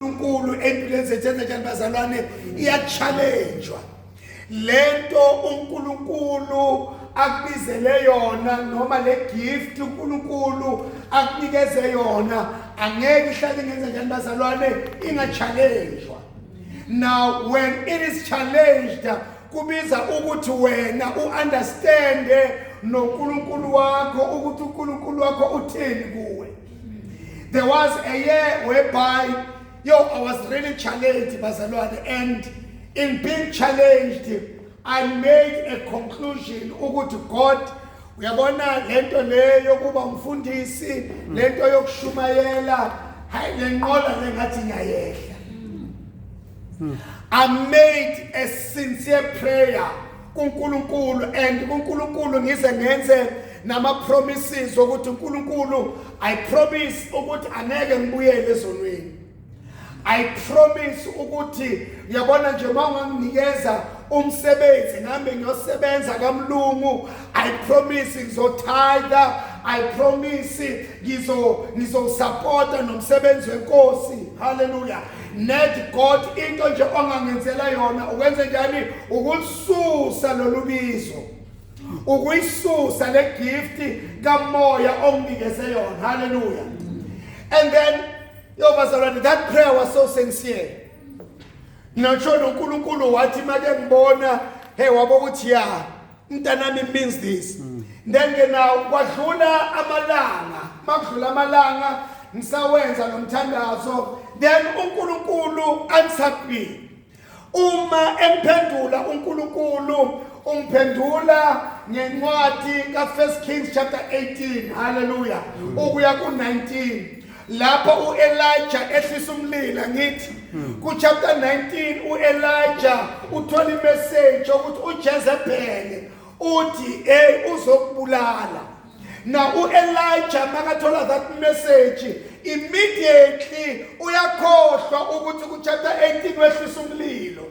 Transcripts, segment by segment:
uNkulunkulu empilweni zethu njani bazalwane iyachallengewa lento uNkulunkulu akubizele yona noma le gift uNkulunkulu akunikeze yona angeke ihlale ngenza njani bazalwane ingachallengewa. Now when it is challenged kubiza ukuthi wena uunderstand noNkulunkulu wakho ukuthi uNkulunkulu wakho uthini kuwe. There was a year whereby I was really challenged, bazalwane, and in being challenged, I made a conclusion ukuthi God, uyabona lento leyo kuba umfundisi, lento yokushumayela, hayi lenqola lengathi ngiyayehla. I made a sincere prayer kuNkulunkulu, and kuNkulunkulu ngize ngenze nama promises ukuthi uNkulunkulu, I promise ukuthi angeke ngibuyele ezonweni. I promise ukuthi uyabona nje manganginikeza umsebenzi nami ngiyosebenza kaMlungu, I promise ngizotitha, I promise ngizosupporta nomsebenzi wenkosi. Hallelujah. Net God into nje ongangenzela yona ukwenze njani ukususa lolubizo, ukuyisusa le gift kamoya onginikeze yona. Hallelujah. And then bazalwane, that prayer was so sincere. Ngitsho uNkulunkulu wathi make ngibona hey wabo ukuthi ya mntanami means this. Then ke now kwadlula amalanga, makudlula amalanga ngisawenza lo mthandazo, then uNkulunkulu answered me. Uma emphendula uNkulunkulu umphendula ngencwadi ka 1 Kings chapter 18. Hallelujah. Ukuya ku 19. Lapho uElijah ehlisa umlilo ngithi ku chapter 19 uElijah uthola imessage ukuthi uJezebel uthi uzokubulala. Now uElijah makathola that message immediately uyakhohlwa ukuthi ku chapter 18 wehlisa umlilo.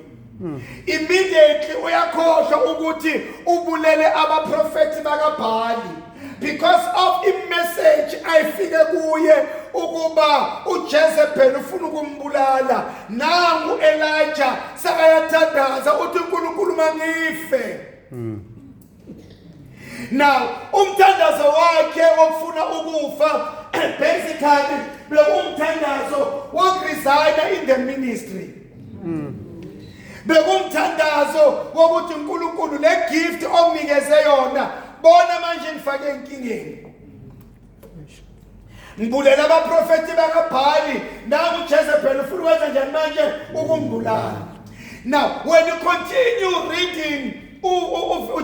Immediately uyakhohlwa ukuthi ubulele abaprofeti bakaBhali. Because of a message ayifike kuye ukuba uJezebel ufuna ukumbulala, nangu Elijah sakayathandaza uthi uNkulunkulu mangife. Now umthandazo wakhe wokufuna ukufa basically bekumthandazo wokuresign in the ministry. Bekumthandazo wokuthi uNkulunkulu le gift omnikeze yona bona manje ngifake enkingeni. Ngibulela abaprofeti bakaBhali, nangu uJezebel ufuna ukwenza njani manje ukumbulala. Now when you continue reading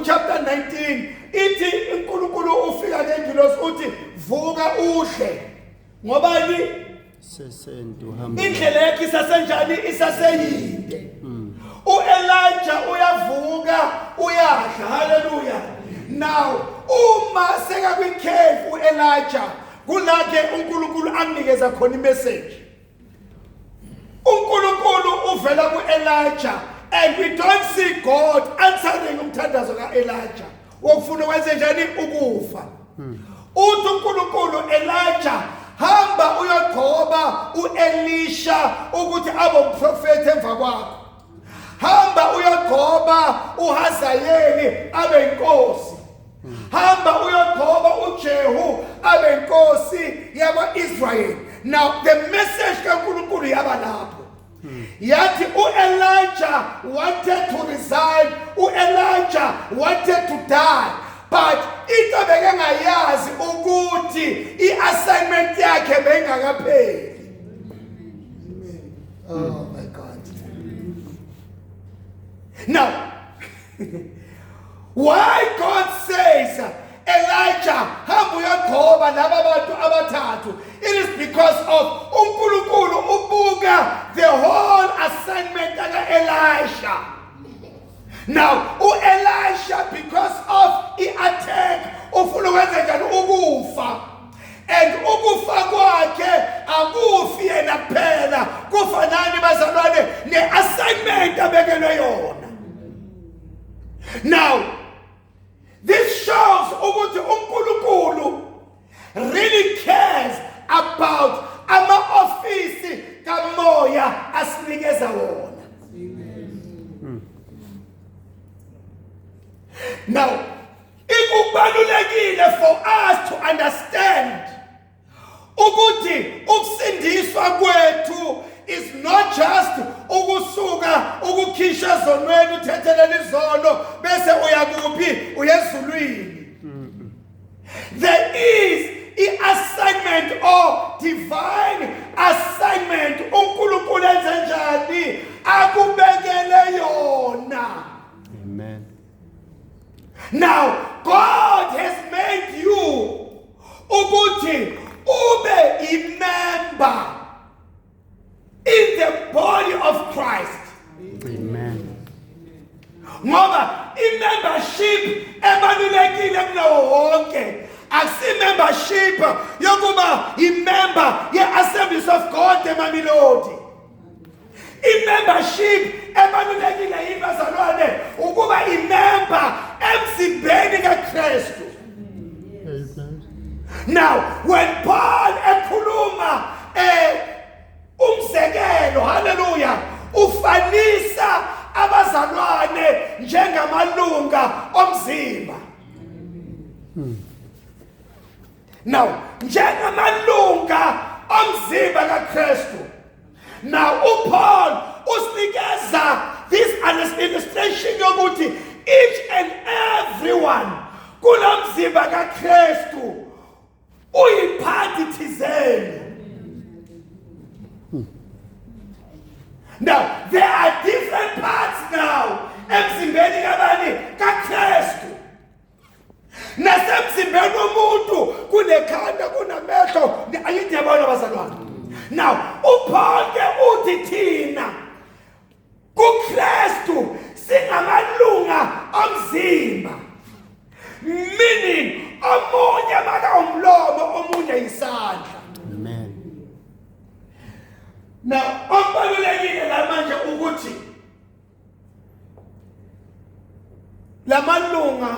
chapter 19, ithi uNkulunkulu ufika ngengilosi uthi vuka udle. Ngobani? Indlela yakhe isasenjani? Isaseyinde. uElijah uyavuka uyadla. Hallelujah. Now uma seka kwicave uElijah kulake uNkulunkulu amnikeza khona imessage. uNkulunkulu uvela kuElijah, and we don't see God answering umthandazo kaElijah wokufuna wenze njani ukufa. Uthi uNkulunkulu Elijah hamba uyogcoba uElisha ukuthi abe umprofeti emva kwakho. Hamba uyogcoba uHazayeli abe inkosi. Hamba uyogcoba uJehu abe inkosi yakwa-Israel. Now the message kaNkulunkulu yaba lapho. Yathi uElijah wanted to resign, uElijah wanted to die, but into bekengayazi ukuthi i-assignment yakhe bengakapheli. Oh my God. Now why God says Elijah hamba uyogcoba laba bantu abathathu, it is because of uNkulunkulu ubuka the whole assignment ka-Elisha. Now uElisha, because of i-attack ufuna ukwenza njani ukufa, and ukufa kwakhe akufi yena kuphela, kufa nani bazalwane? Ne-assignment abekelwe yona. Now this shows ukuthi uNkulunkulu really cares about ama-ofisi kamoya umoya asinikeza wona. Now, ikubalulekile for us to understand ukuthi ukusindiswa kwethu is not just ukusuka ukukhishwa ezonweni uthethelela izono bese uyakuphi uyezulwini. There is an assignment or divine assignment uNkulunkulu enze njani akubekele yona. Amen. Now, God has made you ukuthi ube a member in the body of Christ. Amen. Ngoba i-membership ebalulekile kunawo wonke akusi membership yokuba i-member ye-Assemblies of God eMamelodi. I-membership ebalulekile yini bazalwane ukuba i-member emzimbeni kaKristu. Now, when Paul ekhuluma umzekelo, hallelujah, ufanisa abazalwane njengamalunga omzimba. Now, njengamalunga omzimba kaKristu. Now, uPaul usinikeza this illustration yokuthi each and everyone kulomzimba kaKristu uyiphathi thizeni. Now, there are different parts now emzimbeni kabani kaKristu. Nasemzimbeni womuntu kunekhanda kunamehlo ayithi yabona bazalwane. Now, uPaul ke uthi thina kuKristu singamalunga omzimba. Meaning omunye maka umlomo omunye isandla. Amen. Now, okubalulekile la manje ukuthi lamalunga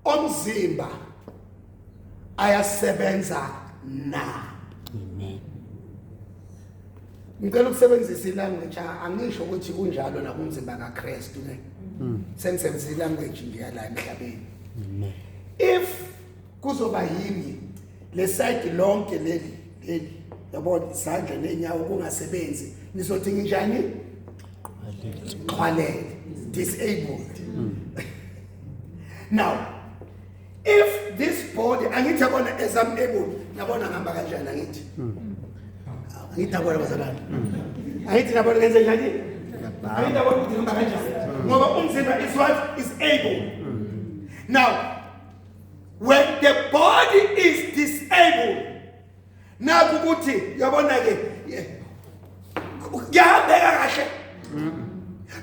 omzimba ayasebenza na. Amen. Ngicela ukusebenzisa ilanguage angisho ukuthi kunjalo nakumzimba kaKristu ne. Sengisebenzisa ilanguage nje la emhlabeni. Amen. If kuzoba yimi le side lonke leli yabona isandla nenyawo kungasebenzi nizothi njani? Qhwalele, disabled. Now, if this body angithi yabona as I'm able nabona ngihamba kanjani angithi? Angithi yabona bazalwane. Angithi yabona ngenze njani? Angithi yabona ukuthi ngihamba kanjani? Ngoba umzimba is what is able. Now, when the body is disabled, naku ukuthi yabona ke kuyahambeka kahle.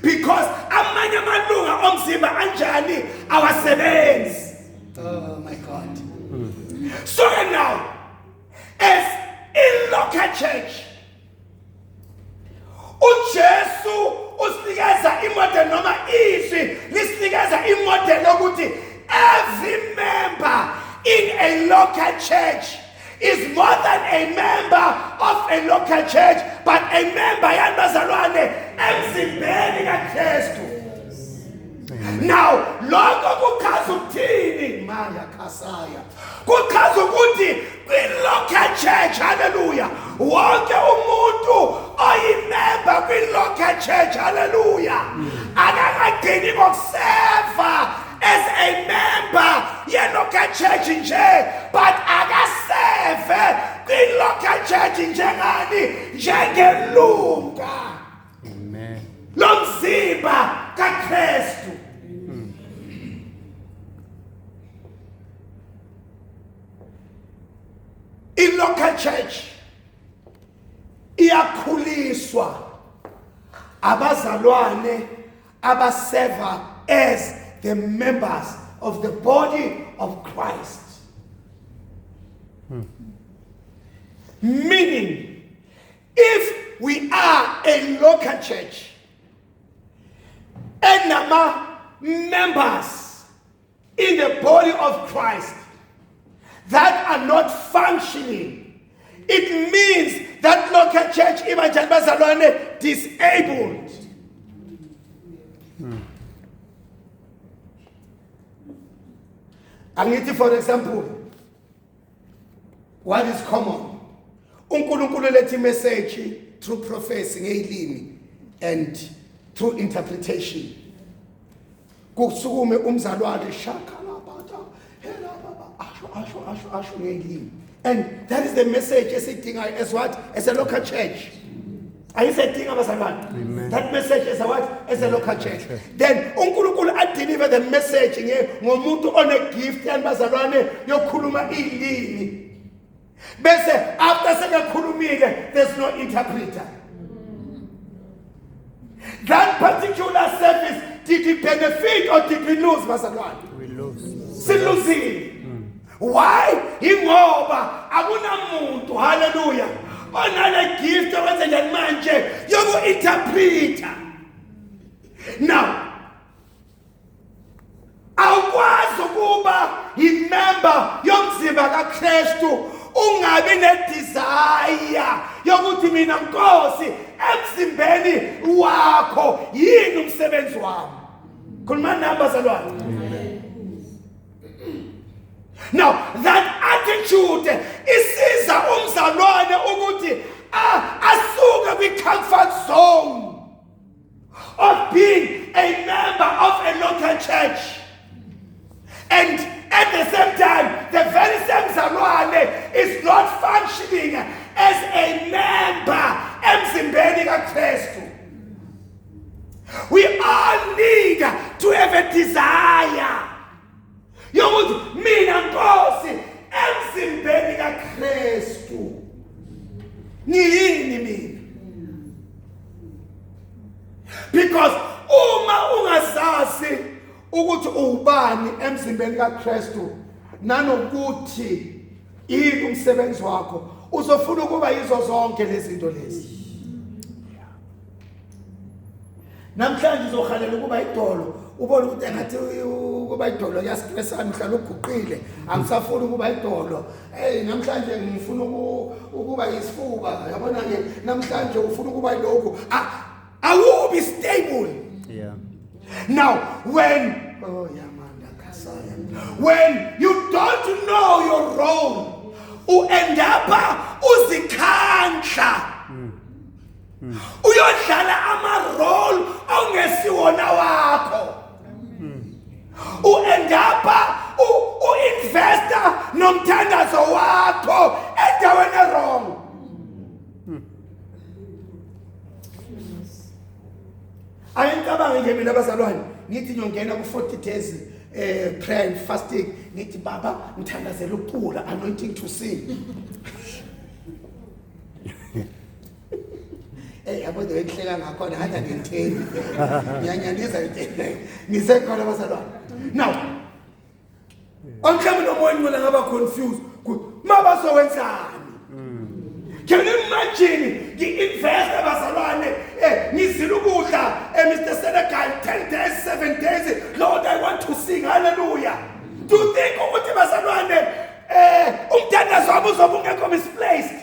Because amanye amalunga omzimba anjani awasebenzi. Oh my God. So now, as in local church, uJesu usinikeza imodel noma izwi lisinikeza imodel ukuthi every member in a local church is more than a member of a local church, but a member yabazalwane emzimbeni kaKristu. Now, lokho kuchaza ukuthini manje khasaya? Kuchaza ukuthi kwi-local church, hallelujah, wonke umuntu oyimember kwi-local church, hallelujah, akakagcini ngokuseva as a member ye-local church nje, but akaseve kwi-local church njengani? Njengelunga lomzimba kaKristu. I-local church iyakhuliswa abazalwane abaseva as the members of the body of Christ. Meaning, if we are a local church and members in the body of Christ that are not functioning it means that local church ibanjani bazalwane disabled. Angithi for example, what is common? uNkulunkulu lethi message through prophecy ngezilimi and through interpretation. Kusukume umzalwane shakalabata helababa asho ngezilimi. And that is the message esidingayo as what? As a local church. Ayisedinga abazalwane. That message is a what? As a local church. Then uNkulunkulu deliver the message ngomuntu one gift yanibazalwane yokukhuluma izilimi. Bese after sekakhulumile there's no interpreter. That particular service, did we benefit or did we lose, bazalwane? We lose. Siluzile. Why? Ingoba akunamuntu, hallelujah, onale gift owenza njani manje yoku-interpreta. Now, awukwazi ukuba yimember yomzimba kaKristu ungabi ne-desire yokuthi mina Nkosi emzimbeni wakho yini umsebenzi wami. Khuluma nami bazalwane. Now, that attitude isiza umzalwane ukuthi asuke kwi-comfort zone of being a member of a local church. And at the same time, the very same mzalwane is not functioning as a member emzimbeni kaKristu. We all need to have a desire yokuthi mina Nkosi emzimbeni kaKristu ngiyini mina. Because uma ungazazi ukuthi ubani emzimbeni kaKristu nanokuthi yini umsebenzi wakho, uzofuna ukuba yizo zonke lezi zinto lezi. Namhlanje uzohalela ukuba idolo, ubone ukuthi engathi ukuba idolo yastressa mhlala uguqile, angisafuni ukuba idolo. Namhlanje ngifuna ukuba yisifuba, yabona ke namhlanje ufuna ukuba lokho. Awubi stable. Yeah. Now, when you don't know your role, you end up uzikhandla. Uyodlala ama-role ongesiwona wakho. You end up u-investor nomthandazo wakho endaweni wrong. Ayincabange nje mina bazalwane, ngithi ngiyongena ku-40 days prayer and fasting, ngithi baba ngithandazela ukucula, anointing to sing. Yabo nje ngihleka ngakhona ngathi angitheni. Ngiyanyanisa ngitheni. Ngisekhona bazalwane. Now, omhlawumbe nomoya ngibona ngaba confused. Mabazowenzani? Can you imagine ngi-invest abazalwane ngizile ukudla Mr. Senegal 10 days 7 days, Lord I want to sing, hallelujah. Do you think ukuthi bazalwane umthandazo wabo uzobe ungekho misplaced?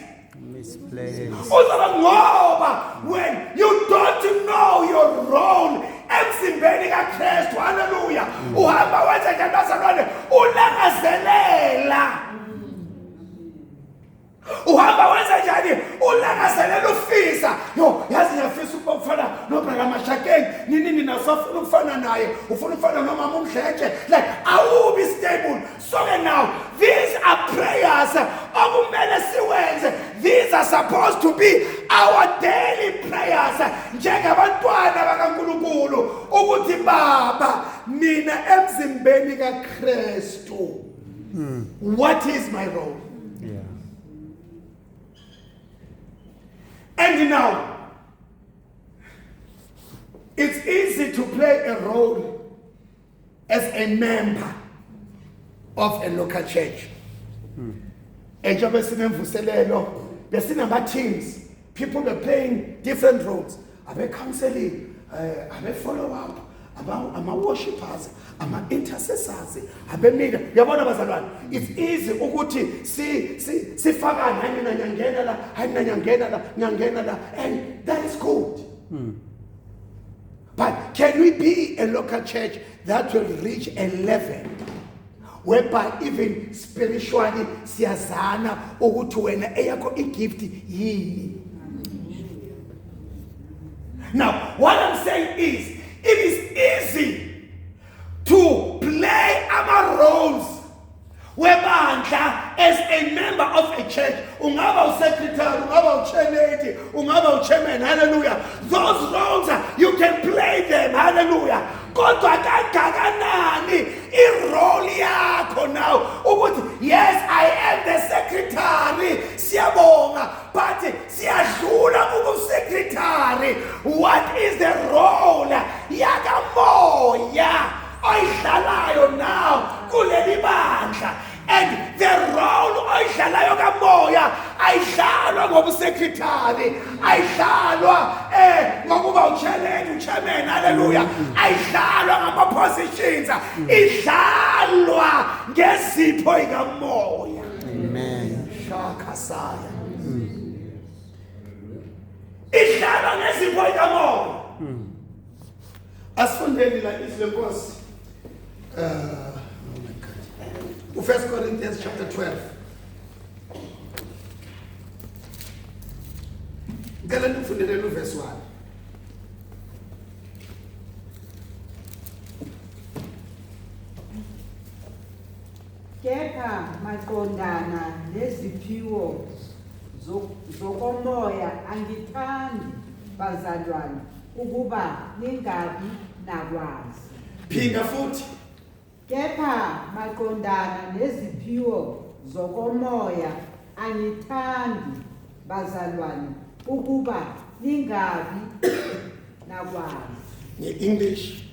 Uzoba ngoba when you don't know your role emzimbeni kaKristu, hallelujah, uhamba wenza njani bazalwane? Ulangazelela. Uhamba wenza njani? Ulangazelela ufisa. Yo, yazi ngiyafisa ukuba ufana noBrother Mashakeng. Nini nasafuna ukufana naye. Ufuna ukufana nomama uMdletshe. Like, awubi stable. So now, these are prayers okumele siwenze. These are supposed to be our daily prayers. Njengabantwana bakaNkulunkulu ukuthi Baba, mina emzimbeni kaKristu. What is my role? Yeah. And now, it's easy to play a role as a member of a local church. And job teams, people were playing different roles. Abe counseling, abe follow up, ama-worshippers, ama-intercessors, abemedia. Yabona bazalwane, it's easy ukuthi sifakane, hayi mina ngiyangena la, hayi mina ngiyangena la, and that is good. But can we be a local church that will reach a level whereby even spiritually siyazana ukuthi wena eyakho igift yini? Now, what I'm saying is, it is easy to play our roles webandla as a member of a church. Ungaba secretary, ungaba chairman, ungaba chairman, hallelujah. Those roles, you can play them, hallelujah. Kodwa kangakanani irole yakho now ukuthi yes, I am the secretary, siyabonga, but siyadlula kubusecretary. What is the role yakamoya oyidlalayo now kuleli bandla? And the role oyidlalayo kamoya ayidlalwa ngobusecretary, ayidlalwa ngokuba uchairman, hallelujah, ayidlalwa ngama-positions, idlalwa ngezipho ikamoya. Amen. Shakasaya. Idlalwa ngezipho ikamoya. Asifundeni la isilenkosi. First Corinthians chapter 12. Ngicela nifundele verse 1. Kepha maqondana neziphiwo zokomoya angithandi bazalwane ukuba ningabi nakwazi. Phinda futhi. Kepha maqondana neziphiwo zokomoya angithandi bazalwane ukuba ningabi nakwazi. Nge-English.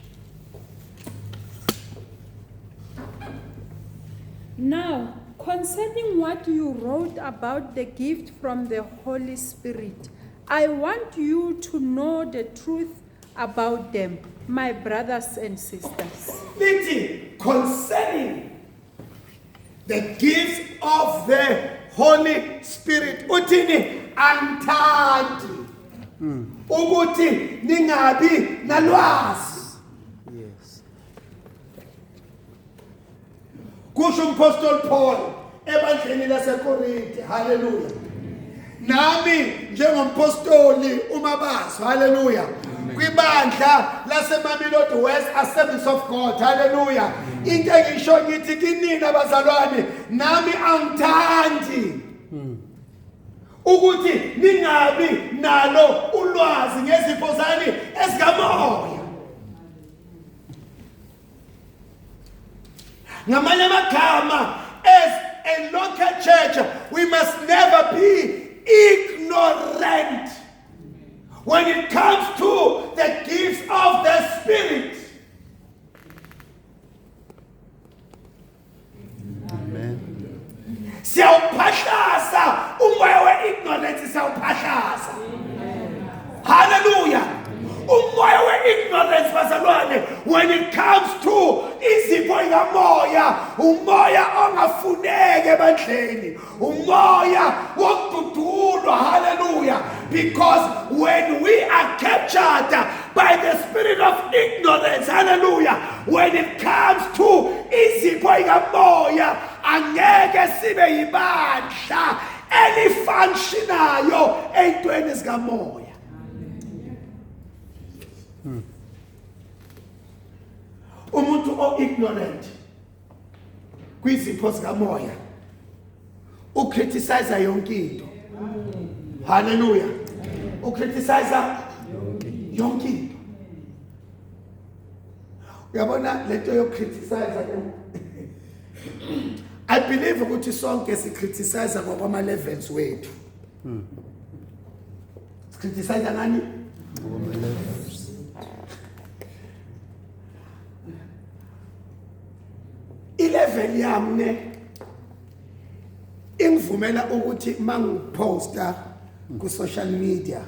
Now, concerning what you wrote about the gift from the Holy Spirit, I want you to know the truth about them, my brothers and sisters. Meaning, concerning the gifts of the Holy Spirit, uthini angithandi ukuthi ningabi nalwazi. Yes. Kusho umpostoli Paul ebandleni laseKorinte, hallelujah. Nami njengompostoli uMabaso, hallelujah, kwibandla laseMamelodi West Assemblies of God, hallelujah. Into engisho ngithi kinina bazalwane, nami angithandi ukuthi ningabi nalo ulwazi ngezipho zani ezikamoya. Ngamanye amagama, as a local church, we must never be ignorant when it comes to the gifts of the Spirit. Amen. Siyawuphahlaza umoya we-ignorance, siyawuphahlaza. Hallelujah. Umoya we-ignorance bazalwane, when it comes to izipho ikamoya, umoya ongafuneki ebandleni, umoya wokududulwa, hallelujah. Because when we are captured by the spirit of ignorance, hallelujah, when it comes to izipho ikamoya, angeke sibe yibandla elifunctionayo ey'ntweni zikamoya. Umuntu o-ignorant kwizipho zikamoya ucriticize yonke into. Hallelujah. Ucriticize yonke into. Uyabona lento yocriticize ke, I believe ukuthi sonke sicriticize ngokwama levels wethu. Criticize ngani? Level yami ingivumela ukuthi mangiposta ku social media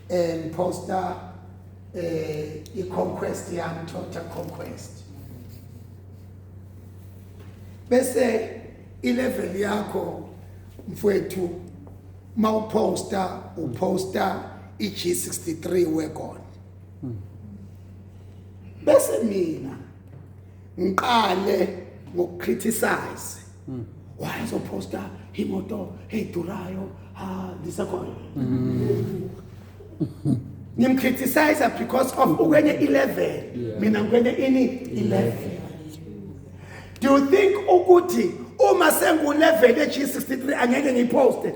and posta i-conquest yami, total conquest. Bese i-level yakho mfowethu mawuposta uposta i-G63 wagon. Bese mina ngiqale ngokukriticize. Why uzoposta imoto edurayo lisakhona? Ngimcriticize because of ukwenye 11. Mina ngikwenye ini 11. Do you think ukuthi uma sengu-level ye-G63 angeke ngiyiposte?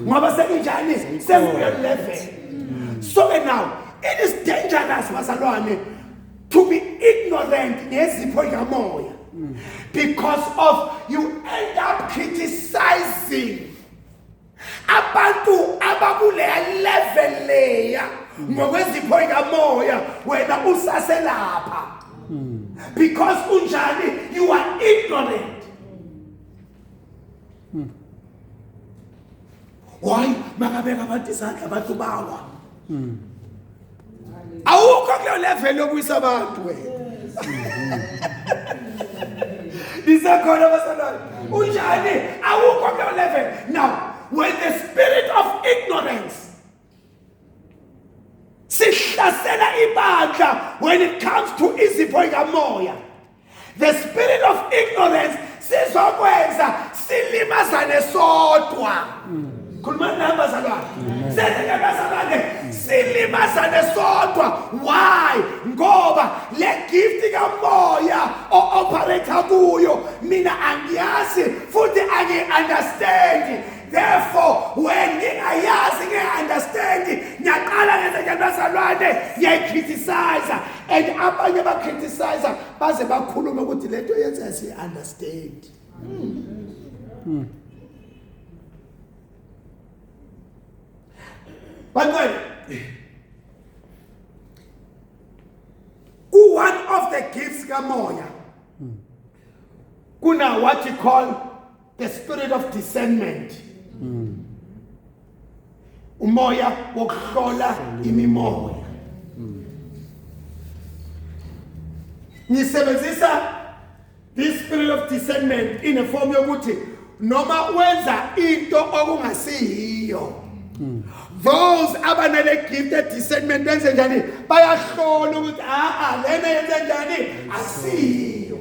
Ngoba senginjani? Sengu-level. So now, it is dangerous, bazalwane, to be ignorant ngezipho zikamoya, because of you end up criticizing abantu abakuleya level leya ngokwezipho zikamoya wena usaselapha. Because unjani, you are ignorant. Why? Makabeka abantu izandla abantu bawa. Awukho kuleyo level yokuyisa abantu wena. Lisakhona basalwane. Unjani? Awukho kuleyo level. Now, when the spirit of ignorance sihlasela ibandla when it comes to izipho zikamoya, the spirit of ignorance sizokwenza silimazane sodwa. Khuluma nami bazalwane. Sizakazalwane silimazane sodwa. Why? Ngoba le gift kamoya o-operate kuyo mina angiyazi futhi angi-understand. Therefore, when ngingayazi ngi-understand, ngiyaqala ngenza bazalwane ngiyayicriticize, and abanye bacriticize baze bakhulume ukuthi lento yenza siyi-understand. But one of the gifts kamoya, kuna what you call the spirit of discernment. Umoya wokuhlola imimoya. Ngisebenzisa this spirit of discernment in a form yokuthi noma wenza into okungasiyo. Those abanale gifted discernment benze njani bayahlola ukuthi lena yenze njani asiyo.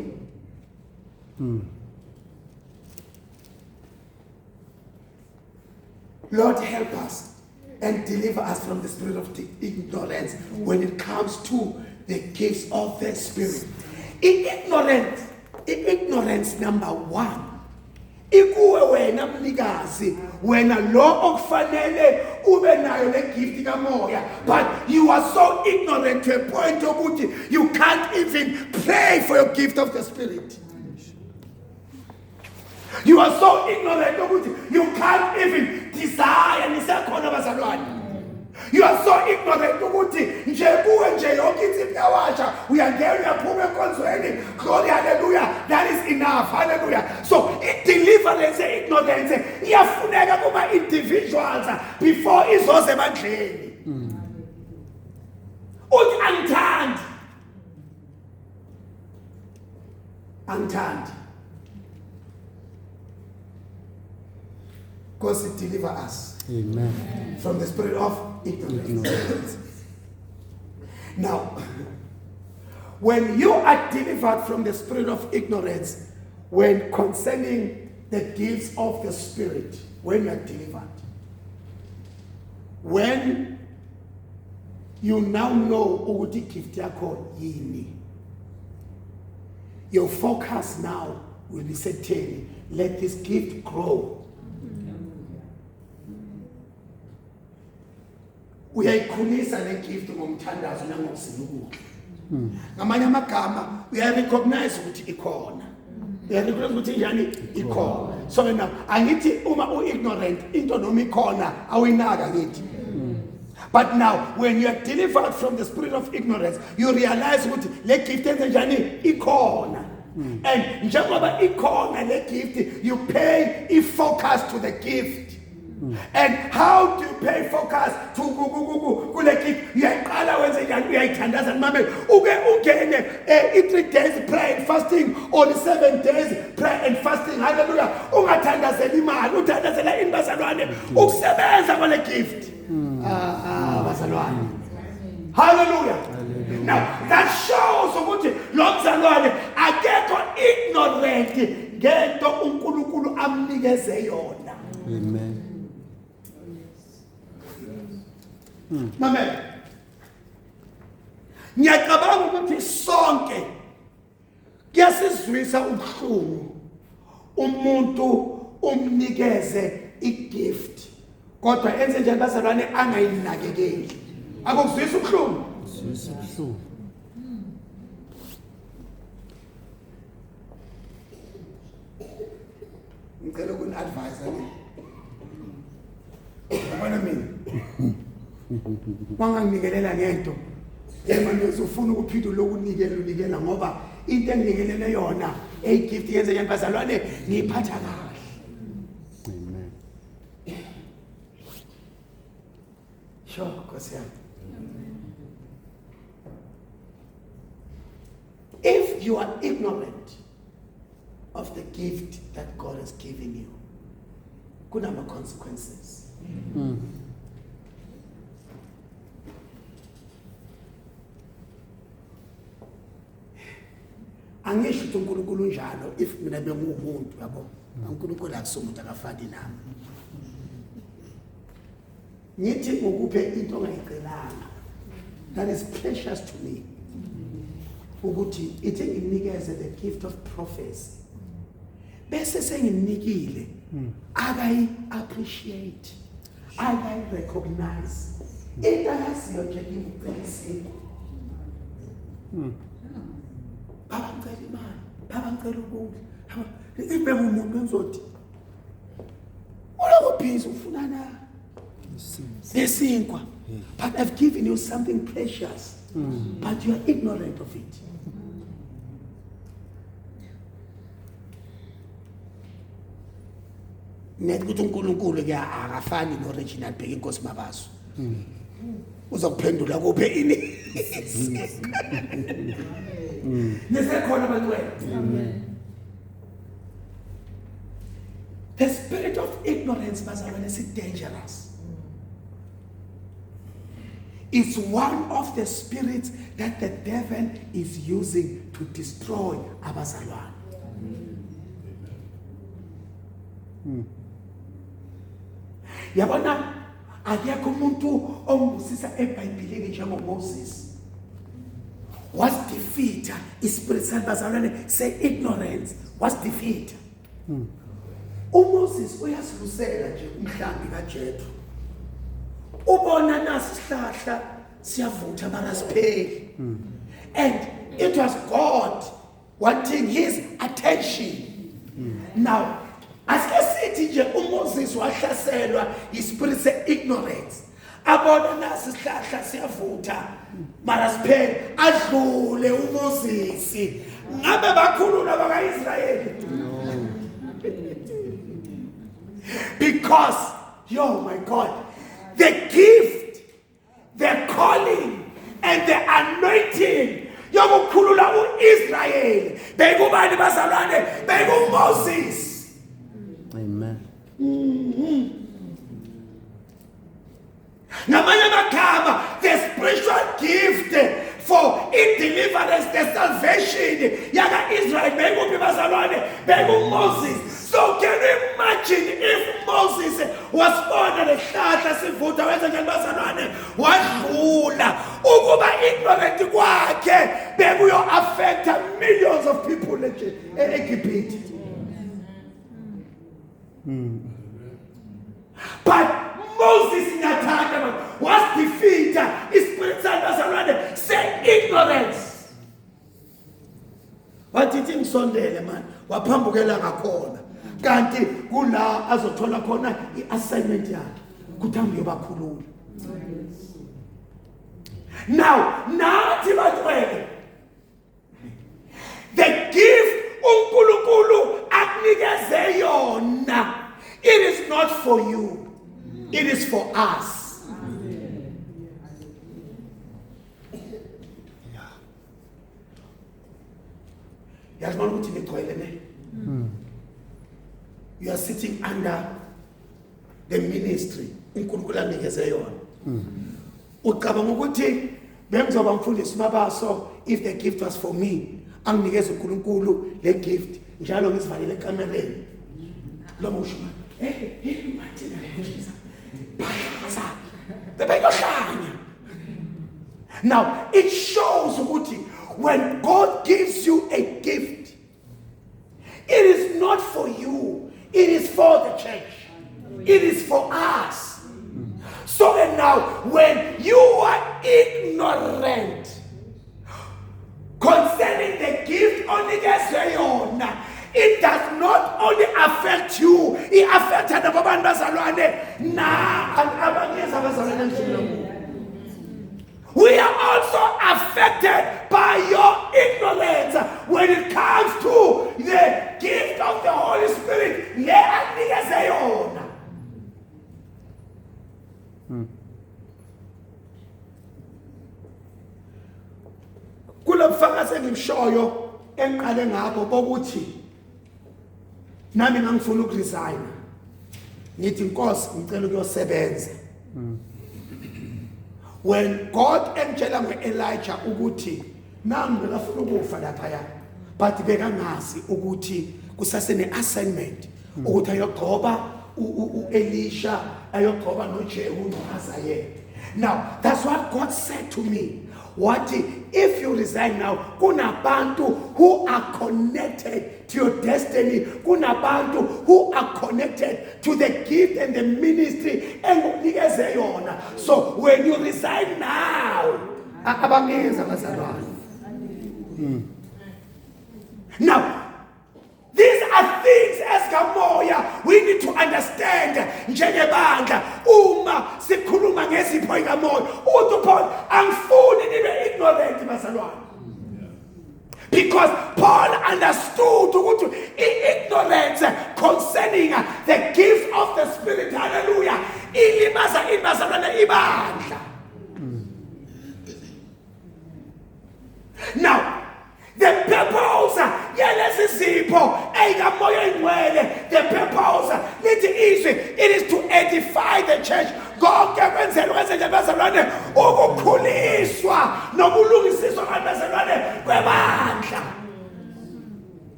Lord, help us and deliver us from the spirit of ignorance when it comes to the gifts of the Spirit. Ignorance number one. Ikuwe wena mnikazi, wena lo okufanele ube nayo le gift kamoya, but you are so ignorant to a point ukuthi you can't even pray for your gift of the Spirit. You are so ignorant ukuthi you can't even desire nisekhona bazalwane. You are so ignorant ukuthi nje kuwe nje yonke insipho yawasha uyangena uyaphuma enkonzweni. Glory, hallelujah. That is enough. Hallelujah. So deliverance ignorance iyafuneka kuma individuals before izoze ebandleni. Uthi angithandi. Because it deliver us. Amen. From the spirit of ignorance. Now, when you are delivered from the spirit of ignorance, when concerning the gifts of the Spirit, when you are delivered, when you now know ukuthi gift yakho yini, your focus now will be certain. Let this gift grow. Uyayikhulisa le gift ngomthandazo nangokusilukuhle. Ngamanye amagama uyarecognize ukuthi ikhona. Uyarecognize ukuthi njani ikhona. So now angithi uma ignorant into noma ikhona awuyinaka kithi. But now when you are delivered from the spirit of ignorance, you realize ukuthi le gift yenze njani ikhona. And njengoba ikhona le gift, you pay focus to the gift. And how do you pay focus to kule gift? uyayithandazani mamela uke ungene i-3 days prayer and fasting or the 7 days prayer and fasting hallelujah ungathandazeli imali uthandazela ini bazalwane ukusebenza kwale gift bazalwane hallelujah now that shows ukuthi lo mzalwane akekho ignorant ngento uNkulunkulu amnikeze yona Amen. mamela ngiyacabanga ukuthi sonke kuyasizwisa ubuhlungu umuntu umnikeze igift kodwa enze njani bazalwane angayinakekeli akuzwisa ubuhlungu ngicela ukuni-advise yabona mina wanganginikelela ngento manje uzofuna ukuphinde unikela ngoba into enginikelele yona gift yenze njani bazalwane ngiyiphatha kahle Amen. sure Nkosi yami if you are ignorant of the gift that God has given you kunama consequences angisho ukuthi uNkulunkulu njalo if mina bengumuntu yabo uNkulunkulu akusumuntu akafani nami ngithi ngokuphe into ongayicelanga that is precious to me ukuthi ithi nginikeze the gift of prophecy bese senginikile akayi appreciate akayi recognize into yasiyo nje ngicela baba ngicela imali baba ngicela ukudla ibe umuntu enzothi ulokuphiza ufuna na nesinkwa but I've given you something precious but you are ignorant of it net ukuthi uNkulunkulu ke akafani noReginald Bheki inkosi mabaso uzokuphendula kuphe ini nisekhona abantu wena the spirit of ignorance bazalwane is dangerous. It's one of the spirits that the devil is using to destroy abazalwane. Yabona akekho umuntu ombusisa eBhayibhelini njengoMoses. Was defeat spiritual bazalwane say ignorance was defeat. uMoses uyasilusela nje umhlambi kaJethro. Ubona nasi isihlahla siyavutha marasipheli. And it was God wanting his attention. Now, asike sithi nje uMoses wahlaselwa ispirit se-ignorance. Abona nasi isihlahla siyavutha marasipheli adlule uMoses. Ngabe bakhulula bakaIsrayeli. Because, oh my God, the gift, the calling, and the anointing yokukhulula uIsrael bekubani bazalwane bekuMoses. Amen. Ngamanye amagama, the spiritual gift for deliverance, the salvation yaka Israel bekuphi bazalwane bekuMoses. So can you imagine if Moses was born at a hlahla sivutha wenza njani bazalwane wadlula ukuba ignorant kwakhe bekuyo affect millions of people eGibhithe. But Moses nyathanda was defeated spiritual bazalwane say ignorance. Wathi ngisondele man waphambukela ngakhona. Kanti kula azothola khona iassignment yakhe kuthambi yobakhulula. Now nathi batwele the gift uNkulunkulu akunikeze yona, it is not for you, it is for us. Yazibona ukuthi ngigcwele ne. You are sitting under the ministry uNkulunkulu anikeze yona. Ucabanga ukuthi bengizoba mfundisi mabaso if the gift was for me. Anginikeze uNkulunkulu le gift njalo ngisivalele ekamereni. Lo musho Martina Jesus. Bayaza. Bebeyohlanya. Now, it shows ukuthi when God gives you a gift, it is not for you, it is for the church. It is for us. So and now, when you are ignorant concerning the gift only yona, it does not only affect you, it affects the abantu bazalwane na abangeza bazalwane emhlabeni. We are also affected by your ignorance when it comes to the gift of the Holy Spirit. Kulobufakazi engimshoyo engiqale ngabo bokuthi nami ngangifuna ukuresign. Ngithi Nkosi ngicela ukuyosebenza. When God engitshela ngeElijah ukuthi nami ngafuna ukufa lapha but bekangazi ukuthi kusasene assignment ukuthi ayogcoba uElisha ayogcoba noJehu noHazayel. Now that's what God said to me. What if you resign now? Kunabantu who are connected to your destiny. Kunabantu who are connected to the gift and the ministry. So when you resign now, now these are things as Gamoya we need to understand. Njengebandla uma sikhuluma ngesipho ikamoya uthi Paul angifuni nibe ignorant bazalwane. Because Paul understood ukuthi ignorance concerning the gift of the Spirit, hallelujah, ilimaza ibazalwane ibandla. Now the purpose, the purpose, it is to edify the church. God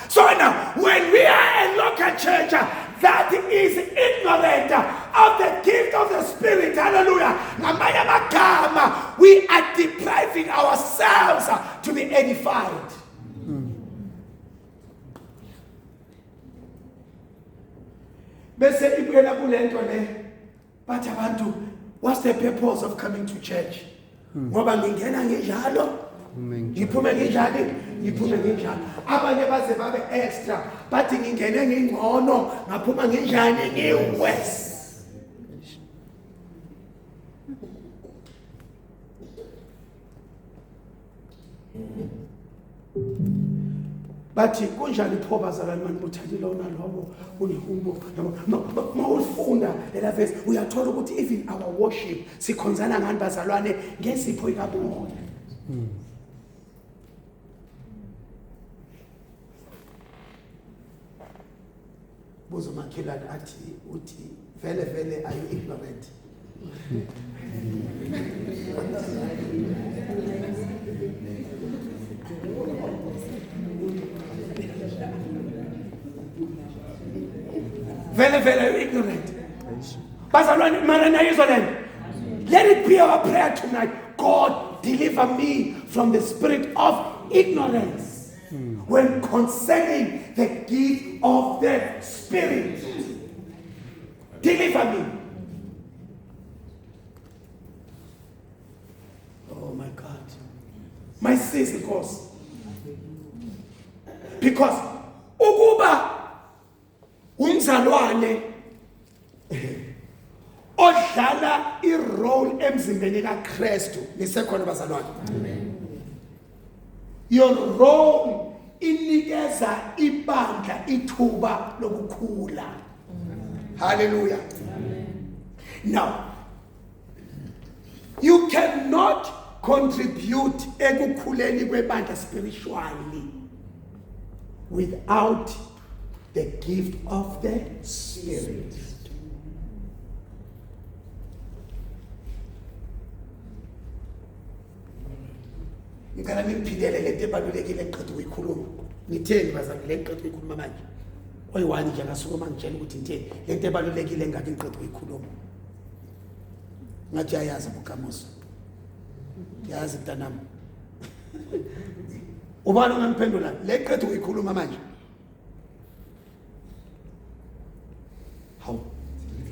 so now, when we are a local church that is ignorant of the gift of the Spirit, hallelujah, we are depriving ourselves to be edified. Bese ibuyela kulento le bathi abantu, what's the purpose of coming to church? Ngoba ngingena ngenjalo ngiphume ngenjani ngiphume ngenjalo. Abanye baze babe extra bathi ngingene ngingcono ngaphuma ngenjani ngiwes. Bathi kunjani pho bazalwane manje uthathile ona lobo unehubo mawufunda lela verse uyathola ukuthi even our worship sikhonzana ngani bazalwane ngesipho ikamoya. Buzo makhelane athi uthi vele are you ignorant? Very ignorant. Let it be our prayer tonight. God, deliver me from the spirit of ignorance when concerning the gift of the Spirit. Deliver me. Oh my God. My sis, of course. Because ukuba umzalwane odlala irole emzimbeni kaKristu nisekhona bazalwane. Your role inikeza ibandla ithuba lokukhula. Hallelujah. Now, you cannot contribute ekukhuleni kwebandla spiritually without the gift of the Spirit. Ngicela ngiphindele lento ebalulekile engiqeda ukuyikhuluma. Ngitheni bazali le ngiqeda ukuyikhuluma manje? Oyi-one nje ngasuka mangitshela ukuthi ngitheni lento ebalulekile engake ngiqeda ukuyikhuluma. Ngathi ayazi ubukamuso. Yazi mntanami. Ubani ongangiphendula le ngiqeda ukuyikhuluma manje? How? You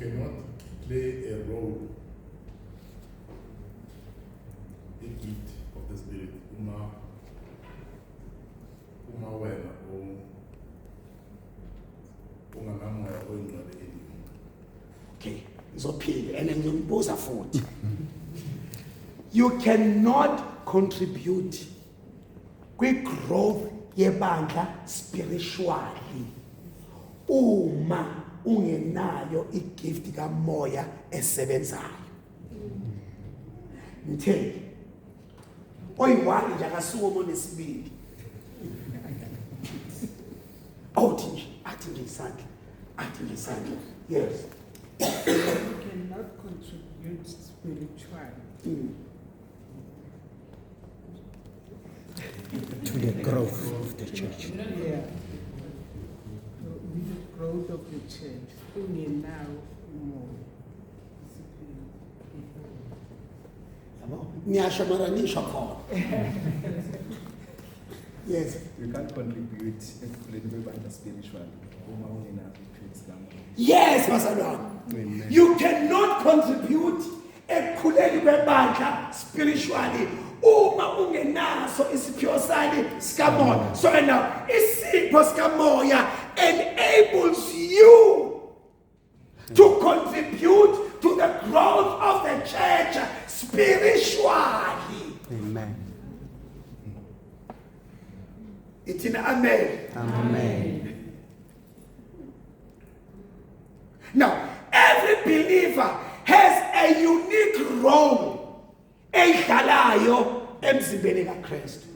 cannot play a role, a gift of the Spirit. Uma wena unganamoya oyingcwele. Okay, ngizophila and ngiyombuza futhi. You cannot contribute kwi-growth yebandla spiritually uma ungenayo igift kamoya esebenzayo. Ngitheni? Oyi-one nje akasuka umuntu esibili. Athi nje isandla. Yes. You cannot contribute spiritually To the growth of the church. with the growth of the church. Ungenawo umoya. Niyasho mara nisho khona. Yes. You can't contribute ekukhuleni kwebandla spiritually uma ungenazo i-traits kamoya. Yes, bazalwane. Amen. You cannot contribute ekukhuleni kwebandla spiritually uma ungenaso isiphiwo sani sikamoya. So now isipho sikamoya enables you to contribute to the growth of the church spiritually. Amen. It's in amen. Amen. Now, every believer has a unique role eyidlalayo emzimbeni kaKristu.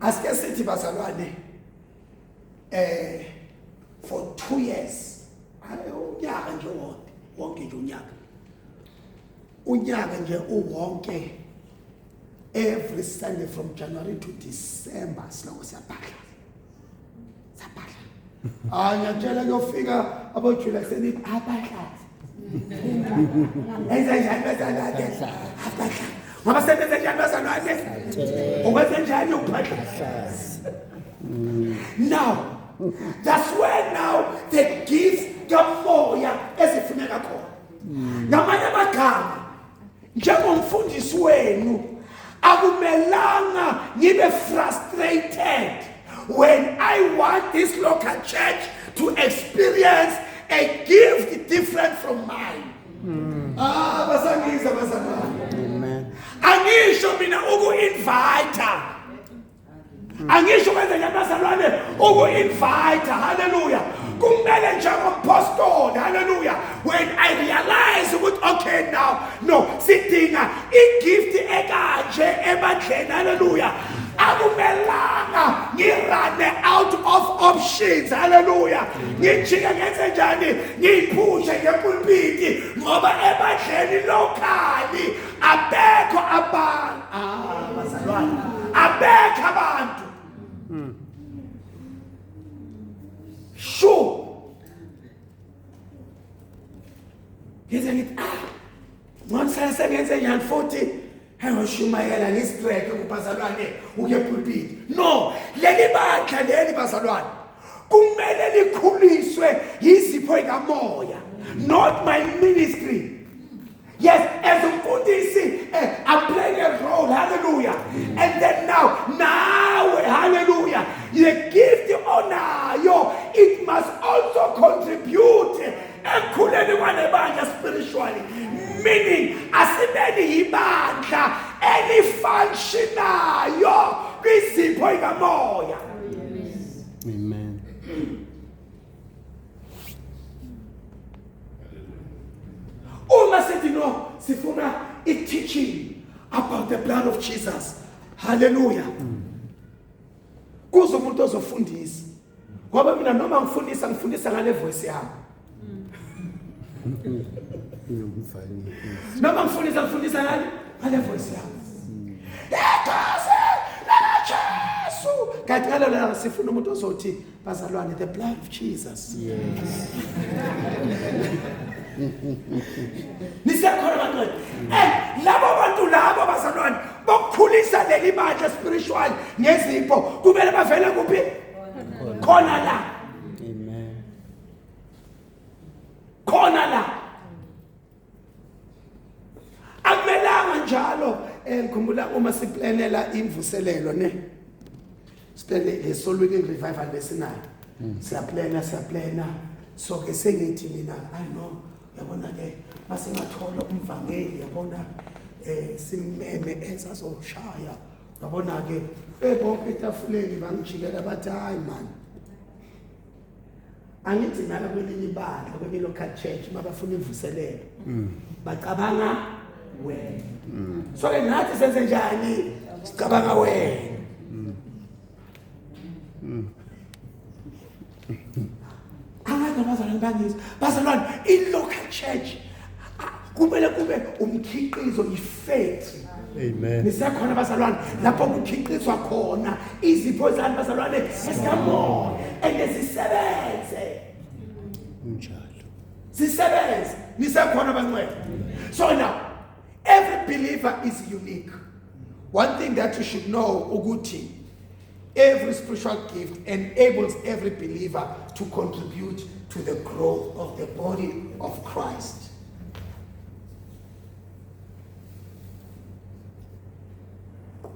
Asike sithi bazalwane for 2 years unyaka nje wonke nje unyaka nje uwonke every Sunday from January to December siloko siyabhadla ngiyatshela kuyofika aboJuly senithi abadla enza njani bazalwane abadla ngoba sebenza njani bazalwane ukwenza njani ukubhadla. Now that's where now the gift kamoya ezifuneka khona. Ngamanye amagama njengomfundisi wenu akumelanga ngibe frustrated when I want this local church to experience a gift different from mine. Basangiza bazalwane. Amen. Angisho mina uku-invite. Angisho kwenza njani bazalwane uku-invite. Hallelujah. Kumele njengompostoli. Hallelujah. When I realize ukuthi okay no sidinga igift ekanje ebandleni. Hallelujah. Akumelanga ngirane out of options. Hallelujah. Ngijike ngenze njani ngiyiphushe ngepulpiti ngoba ebandleni lokali abekho abantu. Bazalwane. Abekho abantu. Sure. Ngize ngithi ngomsana ngenze njani futhi engoshumayela ngistreke kubazalwane uke pulpit. No, leli bandla leli bazalwane kumele likhuliswe yizipho zikamoya, not my ministry. Yes, as umfundisi I'm playing a role. Hallelujah. And then now hallelujah, the gift onayo it must also contribute ekukhuleni kwanebandla spiritually, meaning asibeni ibandla elifunctionayo kwizipho zikamoya. Amen. sifuna i-teaching about the blood of Jesus. Hallelujah. Kuze umuntu ozofundisa. Ngoba mina noma ngifundisa ngale voice yami. Noma ngifundisa ngale voice yami. Yakaze la Jesu. Kanti la sifuna umuntu ozothi bazalwane the blood of Jesus. Yes. Nisekhona abantu. Labo bantu labo bazalwane bokukhulisa leli bandla spiritual ngezipho kumele bavele kuphi? Khona la. Amen. Khona la. Akumelanga njalo ngikhumbula uma siplanela imvuselelo ne. Siplane lesolwini revival lesinayo. Siyaplana so ke sengithi mina I know yabona ke masengathola umvangeli yabona simeme ezazoshaya yabona ke bonke etafuleni bangijikela bathi hayi man angithi nala kwelinye ibandla kwenye local church mabafuna imvuselelo bacabanga wena so ke nathi senze njani sicabanga wena bazalwane i-local church kumele kube umkhiqizo ifethi. Amen. Nisekhona bazalwane lapho kukhiqizwa khona izipho zami bazalwane esikamoya enesisebenze Njalo. sisebenze nisekhona bangcwele. So now every believer is unique. One thing that you should know ukuthi every spiritual gift enables every believer to contribute to the growth of the body of Christ.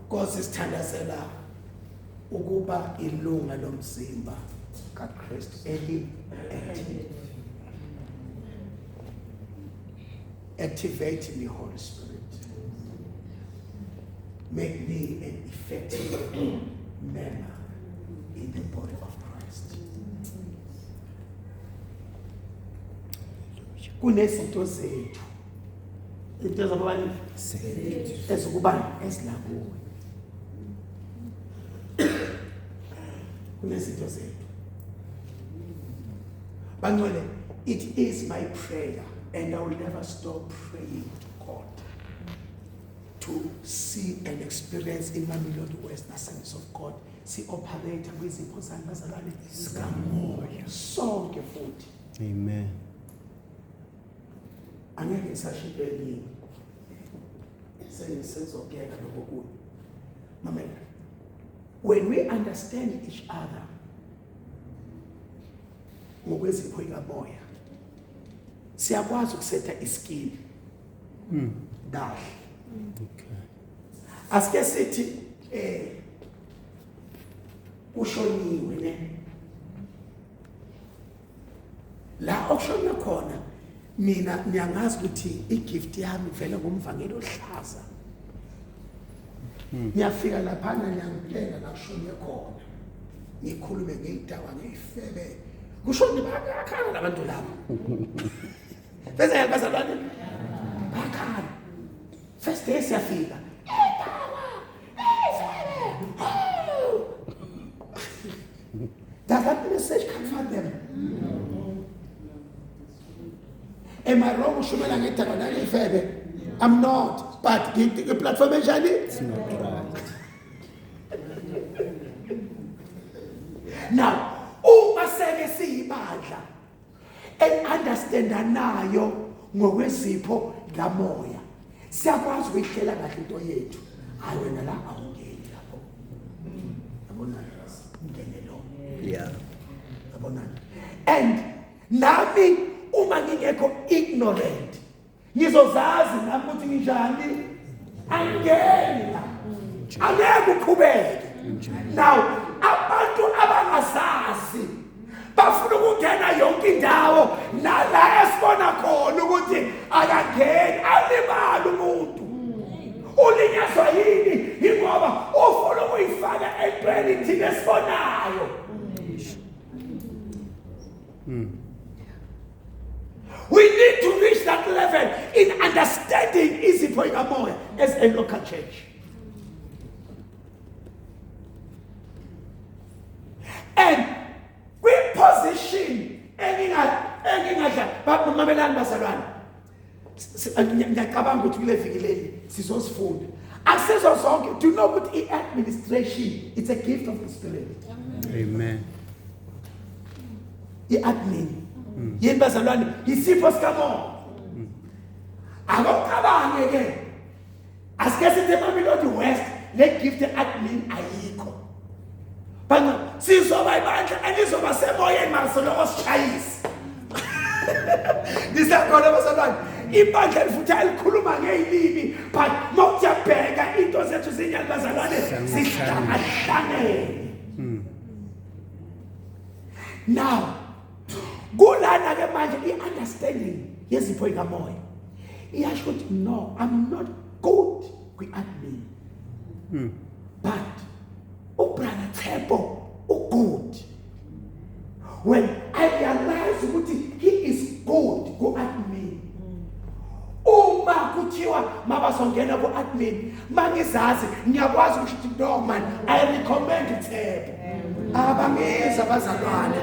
Nkosi sithandazela ukuba ilunga lomzimba kaKristu activate the Holy Spirit. Make me an effective member in the body of Christ. Kunezinto zethu. Into zabani ezikubani ezilakuwe. Kunezinto zethu. Bangcwele, it is my prayer and I will never stop praying to God to see and experience in Mamelodi West the sense of God. See operate kwizipho zami bazalwane sikamoya sonke futhi. Amen. Angeke ngisashipeli. Sengizokuyeka lokho kuyo. Mamela. When we understand each other ngokwezipho ikamoya siyakwazi ukusetha iskill. Dash. Okay. Asike sithi ushoniwe ne la okushona khona mina niyangazi ukuthi igift yami vele ngumvangeli ohlaza. Niyafika lapha niyangiphenga la kushone khona ngikhulume ngeyidaba ngeyifebe kushone bakhala labantu labo bese yabazalwane bakhala first day siyafika does that message comfort them? Am I wrong? Shumela ngedaba nangifebe. I'm not, but the platform enjani? It's not right. Now, uma seke siyibandla understandanayo ngokwezipho lamoya siyakwazi ukuyihlela kahle into yethu. Hayi wena la awungeni lapho. Yabona ngene lo. Yeah. Yabona. And nami uma ngingekho ignorant ngizozazi nami ukuthi nginjani angeni la. Angeke uqhubeke. Now abantu abangasazi bafuna ukungena yonke indawo nala esibona khona ukuthi akangeni alibala umuntu ulinyazwa yini ingoba ufuna ukuyifaka entweni thina esibonayo. We need to reach that level in understanding izipho ikamoya as a local church. And kwi-position engingadla mamelani bazalwane, ngiyacabanga ukuthi kule viki leli sizosifunda akusizo zonke. Do you know ukuthi i-administration, it's a gift of the Spirit. Amen. I-admin yini bazalwane, isipho sikamoya. Akucabange ke asike sithi eMamelodi West le gift admin ayikho. Bana sizoba ibandla elizoba semoyeni masoloko sishayisa. Nisakhona bazalwane, ibandla lifuthi alikhuluma ngezilimi, but mawujabheka into zethu zinyali bazalwane sihlangahlangene. Now kulana ke manje i-understanding yezipho ikamoya iyasho ukuthi no, I'm not good kwi-admin, but ubrother Tebo good. When I realize ukuthi he is good ku-admin, uma kuthiwa mabasongena ku-admin mangizazi ngiyakwazi ukuthi no man, I recommend Tebo. Abangeza bazalwane,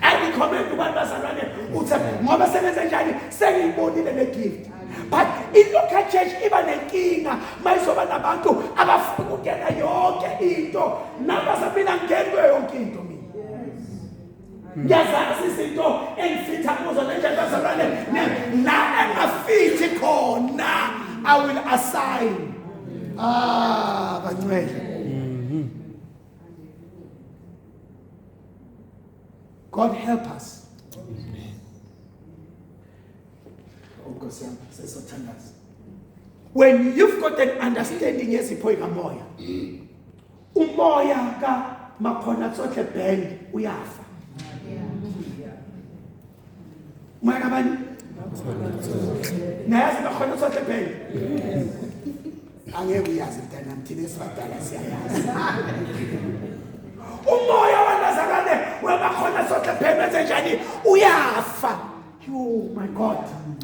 I recommend kubantu bazalwane uthi ngoba sebenza njani sengiyibonile le gift. But in local church iba nenkinga mayizoba nabantu abafuna ukungena yonke into, nabazamina ngenwe yonke into mina. Ngiyazazi izinto engifitha kuzo nje bazalwane, la engafithi khona I will assign. Bangcwele. God help us. When you've got an understanding yezipho ikamoya, umoya ka makhona tsotle band uyafa. Moya ka bani? Nayazi makhona tsotle band. Angeke uyazi mntana mthini sibadala siyayazi. Umoya wanazalwane wemakhona tsotle band wenze njani uyafa. Oh my God.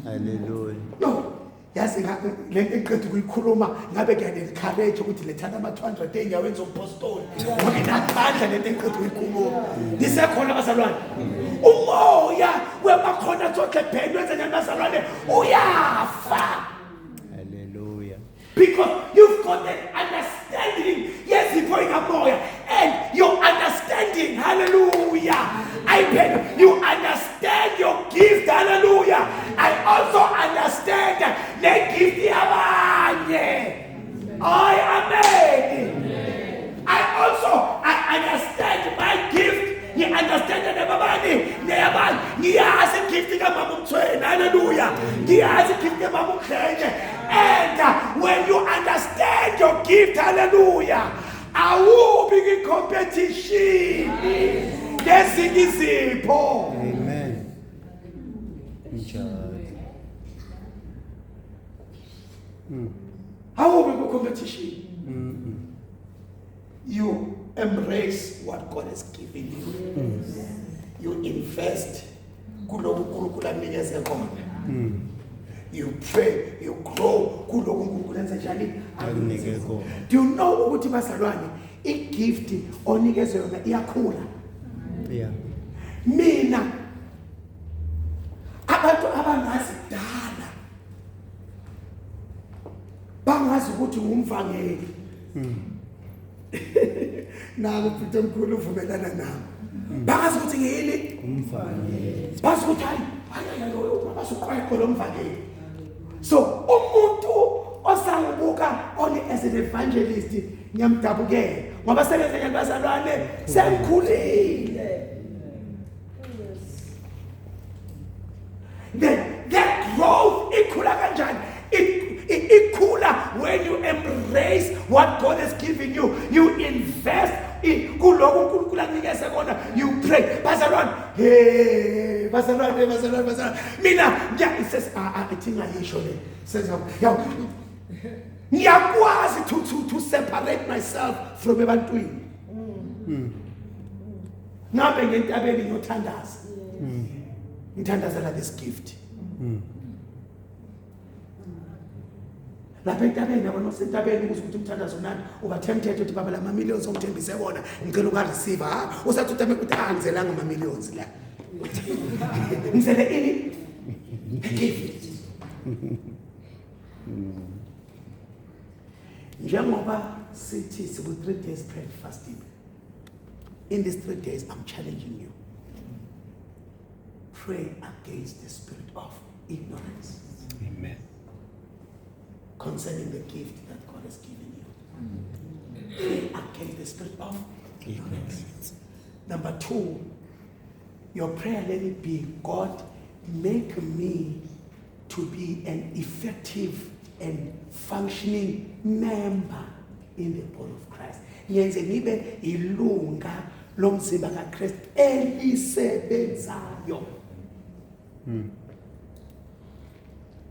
Hallelujah. No. Yazi lento eqedwe ukuyikhuluma ngabe ngiyanencourage ukuthi lethana ama-200 enyawenza umpostoli. Nginamandla lento eqedwe ukuyikhuluma. Nisekhona bazalwane. Umoya wemakhona tsotle band wenze njani bazalwane uyafa. Hallelujah. Because you've got an understanding, yes, you're going up more, and your understanding, hallelujah. I beg you understand your gift, hallelujah. I also understand the gift I understand my gift. You understand the babani, never. He has a gift in a mamu train, hallelujah. He has a gift in a mamu train. And when you understand your gift, hallelujah, I will be in competition. Yes, it is Paul. Amen. How will we go competition? You embrace what God has given you. You invest. You pray, you grow. Do you know what bazalwane? A gift onikeze yona iyakhula. Yeah. Mina abantu abangazidala bangazi ukuthi ngumvangeli. Nalo Peter mkhulu uvumelana nami. Bangazi ukuthi ngiyini Umvangeli. bazi ukuthi hayi lo basuqhaqho lo mvangeli. So umuntu osangibuka only as an evangelist ngiyamdabukela ngoba sebenza njani bazalwane sengikhulile. That growth ikhula kanjani? Ikhula when you embrace what God has given you. You invest in kuloko uNkulunkulu akunikeze kona. You pray. Bazalwane, hey, bazalwane. Mina says ithinga yisho le. Says ngiyakwazi to separate myself from ebantwini. Ngabe ngentabeni ngiyothandaza. Ngithandazela this gift. lapha entabeni yabona usentabeni ukuze ukuthi umthandazo nani uba tempted ukuthi baba la millions ongithembise bona ngicela uka-receive usathi utabeka ukuthi angizelanga ama-millions la ngizele ini gift njengoba sithi siku 3 days prayer and fasting, in these 3 days I'm challenging you, pray against the spirit of ignorance. Amen. Concerning the gift that God has given you. Pray against the spirit of ignorance. Number 2, your prayer, let it be, God, make me to be an effective and functioning member in the body of Christ. Yenze ngibe ilunga lomzimba kaKristu elisebenzayo.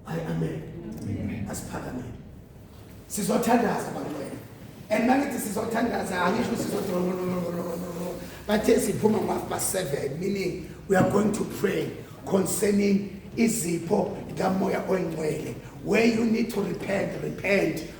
Amen. Asiphakame. Sizothandaza bantwana. And mangithi sizothandaza angisho sizothandaza. Bathe siphuma ngo-7, meaning we are going to pray concerning izipho kamoya oyingcwele. Where you need to repent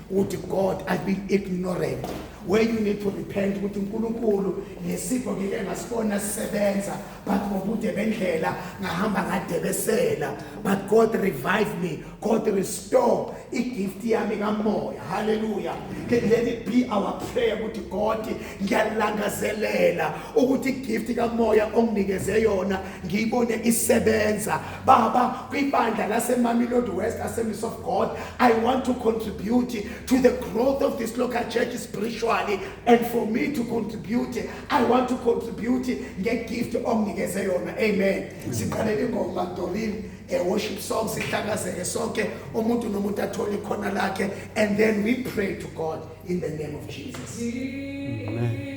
with God, I've been ignorant. Where you need to repent with uNkulunkulu nesipho ngike ngasibona sisebenza but ngobude bendlela ngahamba ngadebesela, but God revive me, God restore igift yami kamoya. Hallelujah. Let it be our prayer with God, ngiyalangazelela ukuthi igift kamoya onginikeze yona ngiyibone isebenza baba kwibandla laseMamelodi West Assemblies of God. I want to contribute to the growth of this local church spiritually, and for me to contribute, I want to contribute ngegift onginikeze yona. Amen. Siqalele ngoma Doreen worship song sihlangazeke sonke umuntu nomuntu athole khona lakhe, and then we pray to God in the name of Jesus. Amen.